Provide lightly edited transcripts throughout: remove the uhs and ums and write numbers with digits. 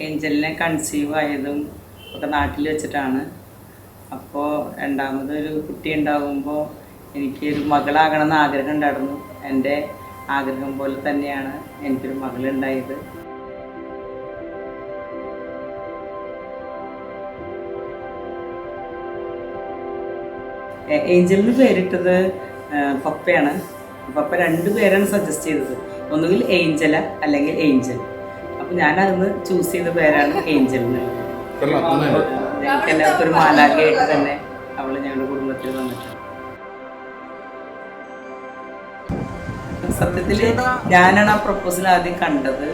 ഏഞ്ചലിനെ conceive ആയതും ഒക്കെ നാട്ടിൽ വെച്ചിട്ടാണ്. അപ്പോൾ രണ്ടാമതൊരു കുട്ടി ഉണ്ടാകുമ്പോൾ എനിക്കൊരു മകളാകണമെന്ന് ആഗ്രഹം ഉണ്ടായിരുന്നു. എൻ്റെ ആഗ്രഹം പോലെ തന്നെയാണ് എനിക്കൊരു മകളുണ്ടായത്. ഏഞ്ചലിന് പേരിട്ടത് പപ്പയാണ്. പപ്പ 2 പേരാണ് സജസ്റ്റ് ചെയ്തത്, ഒന്നുകിൽ ഏഞ്ചല അല്ലെങ്കിൽ ഏഞ്ചൽ. അപ്പം ഞാനതൊന്ന് ചൂസ് ചെയ്ത പേരാണ് ഏഞ്ചൽ എന്നുള്ളത്. ഞങ്ങൾക്ക് എല്ലാവർക്കും ഒരു മാലാഖയായിട്ട് തന്നെ അവൾ ഞങ്ങളുടെ കുടുംബത്തിൽ വന്നിട്ടുണ്ട്. സത്യത്തിൽ ഞാനാണ് ആ പ്രപ്പോസൽ ആദ്യം കണ്ടത്.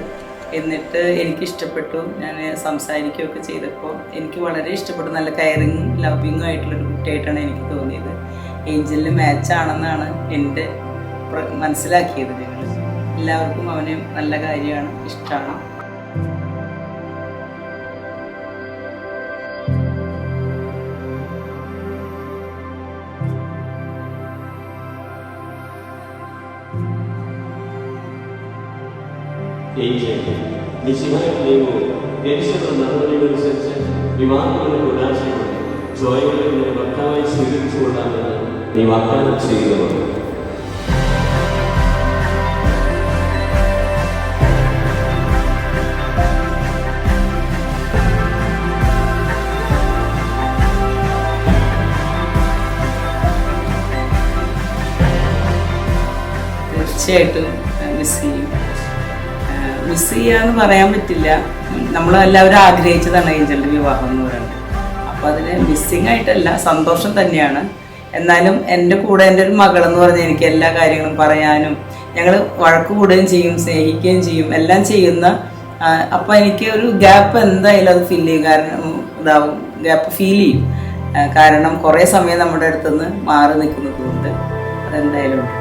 എന്നിട്ട് എനിക്കിഷ്ടപ്പെട്ടു. ഞാൻ സംസാരിക്കുകയൊക്കെ ചെയ്തപ്പോൾ എനിക്ക് വളരെ ഇഷ്ടപ്പെട്ടു. നല്ല കെയറിങ്ങും ലവിങ്ങും ആയിട്ടുള്ളൊരു കുട്ടിയായിട്ടാണ് എനിക്ക് തോന്നിയത്. ഏഞ്ചലിന് മാച്ചാണെന്നാണ് എൻ്റെ മനസ്സിലാക്കിയത്. ഞങ്ങൾ എല്ലാവർക്കും അവന് നല്ല കാര്യമാണ്, ഇഷ്ടമാണ്. ജോയകളെ ഭർത്താവായി സ്വീകരിച്ചുകൊള്ളാമെന്ന് നീ വാഗ്ദാനം ചെയ്യുന്നതാണ്. തീർച്ചയായിട്ടും മിസ് ചെയ്യാന്ന് പറയാൻ പറ്റില്ല. നമ്മളെല്ലാവരും ആഗ്രഹിച്ചതാണ് ഏഞ്ചലിൻ്റെ വിവാഹം എന്ന് പറയുന്നത്. അപ്പോൾ അതിന് മിസ്സിങ് ആയിട്ടല്ല, സന്തോഷം തന്നെയാണ്. എന്നാലും എൻ്റെ കൂടെ എൻ്റെ ഒരു മകളെന്ന് പറഞ്ഞാൽ എനിക്ക് എല്ലാ കാര്യങ്ങളും പറയാനും, ഞങ്ങൾ വഴക്ക് കൂടുകയും ചെയ്യും, സ്നേഹിക്കുകയും ചെയ്യും, എല്ലാം ചെയ്യുന്ന. അപ്പോൾ എനിക്ക് ഒരു ഗ്യാപ്പ് എന്തായാലും അത് ഫീൽ ചെയ്യും. കാരണം ഗ്യാപ്പ് ഫീൽ ചെയ്യും. കാരണം കുറേ സമയം നമ്മുടെ അടുത്തുനിന്ന് മാറി നിൽക്കുന്നത് കൊണ്ട് അതെന്തായാലും ഉണ്ട്.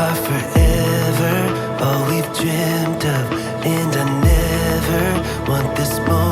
Are forever all we've dreamt of, and I never want this moment.